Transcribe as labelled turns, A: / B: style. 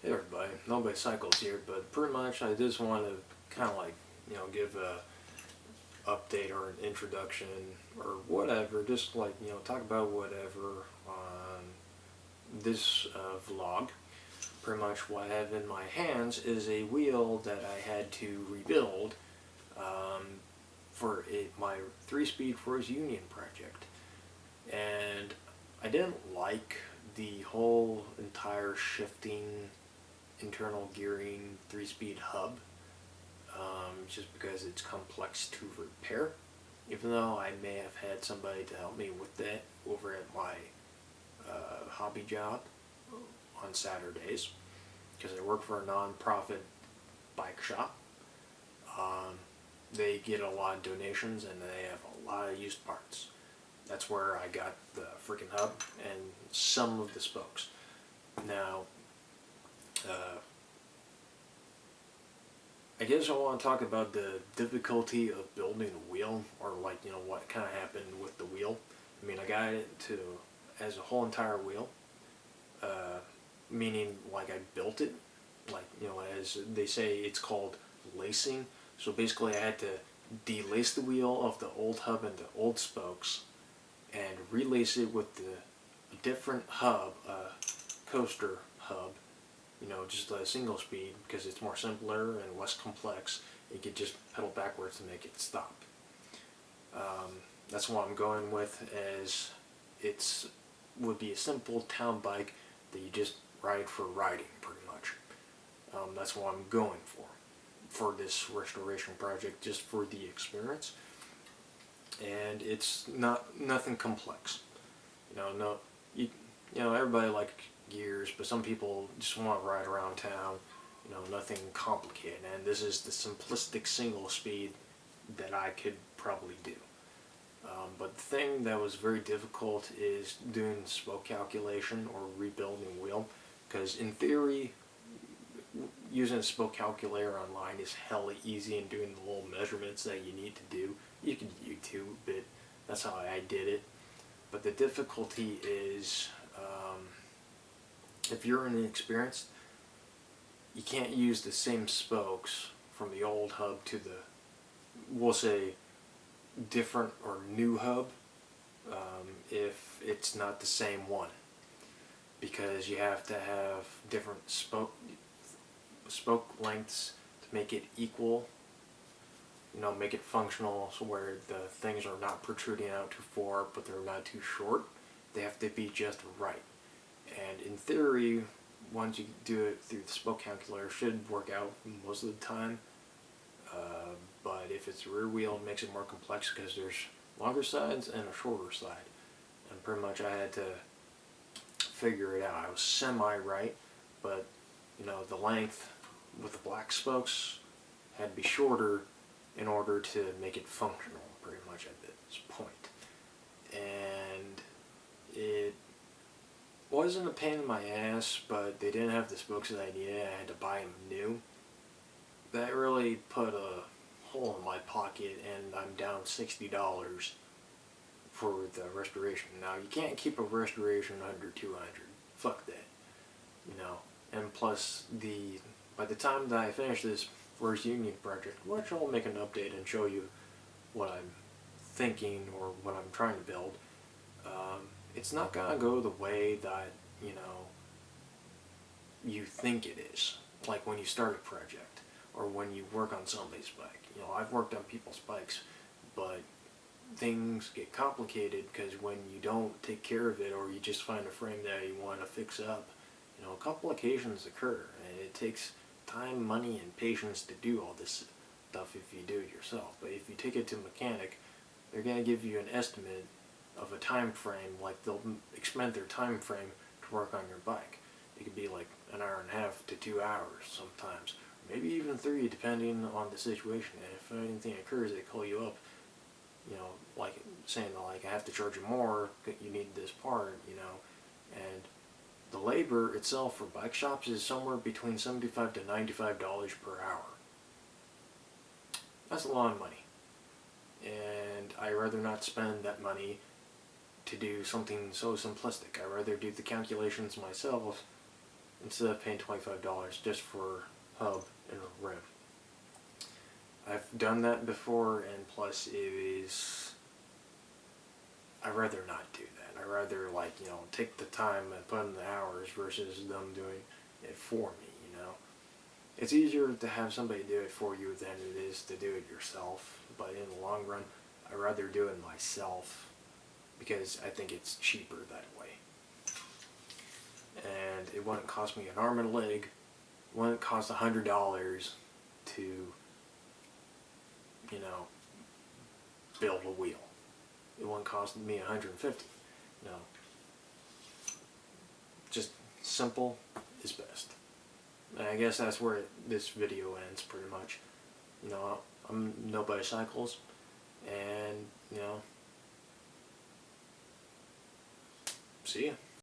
A: Hey everybody, nobody cycles here, but pretty much I just want to kind of like, give a update or an introduction or whatever, just like, talk about whatever on this vlog. Pretty much what I have in my hands is a wheel that I had to rebuild um, for my 3-speed Royce Union project. And I didn't like the whole entire shifting internal gearing 3-speed hub, just because it's complex to repair, even though I may have had somebody to help me with that over at my hobby job on Saturdays, because I work for a non-profit bike shop. Um, they get a lot of donations and they have a lot of used parts. That's where I got the freaking hub and some of the spokes. Now, I guess I want to talk about the difficulty of building a wheel, or like, what kind of happened with the wheel. I mean, I got it to as a whole entire wheel, meaning like I built it, like, as they say, it's called lacing. So basically I had to delace the wheel of the old hub and the old spokes and relace it with the different hub, coaster hub, just a single speed, because it's more simpler and less complex. You could just pedal backwards to make it stop. That's what I'm going with, as it's would be a simple town bike that you just ride for riding, pretty much. That's what I'm going for this restoration project, just for the experience. And it's nothing complex. No, everybody like gears, but some people just want to ride around town. Nothing complicated. And this is the simplistic single speed that I could probably do. But the thing that was very difficult is doing spoke calculation or rebuilding wheel, because in theory, using a spoke calculator online is hella easy, and doing the little measurements that you need to do, you can YouTube it. That's how I did it. But the difficulty is, if you're inexperienced, you can't use the same spokes from the old hub to the, we'll say, different or new hub, if it's not the same one, because you have to have different spoke lengths to make it equal, make it functional, so where the things are not protruding out too far but they're not too short. They have to be just right. And in theory, once you do it through the spoke calculator, it should work out most of the time. But if it's rear wheel, it makes it more complex, because there's longer sides and a shorter side. And pretty much I had to figure it out. I was semi-right, but the length with the black spokes had to be shorter in order to make it functional, pretty much at this point. And it wasn't a pain in my ass, but they didn't have the spokes that I needed. I had to buy them new. That really put a hole in my pocket, and I'm down $60 for the restoration. Now, you can't keep a restoration under 200. Fuck that. And plus, by the time that I finish this Royce Union project, which I'll make an update and show you what I'm thinking or what I'm trying to build, it's not gonna go the way that you think it is, like when you start a project or when you work on somebody's bike. I've worked on people's bikes, but things get complicated because when you don't take care of it, or you just find a frame that you want to fix up, complications occur, and it takes time, money, and patience to do all this stuff if you do it yourself. But if you take it to a mechanic, they're going to give you an estimate of a time frame, like they'll expend their time frame to work on your bike. It could be like an hour and a half to 2 hours sometimes, maybe even 3, depending on the situation. And if anything occurs, they call you up, like saying, like, I have to charge you more, you need this part, and the labor itself for bike shops is somewhere between $75 to $95 per hour. That's a lot of money, and I'd rather not spend that money to do something so simplistic. I'd rather do the calculations myself instead of paying $25 just for hub and rim. I've done that before, and plus I'd rather not do that. I'd rather, like, you know, take the time and put in the hours versus them doing it for me, you know. It's easier to have somebody do it for you than it is to do it yourself, but in the long run, I'd rather do it myself because I think it's cheaper that way. And it wouldn't cost me an arm and a leg. It wouldn't cost $100 to, you know, build a wheel. It wouldn't cost me $150. No. Just simple is best. And I guess that's where this video ends, pretty much. You know, I'm no bicycles, and, you know, see ya.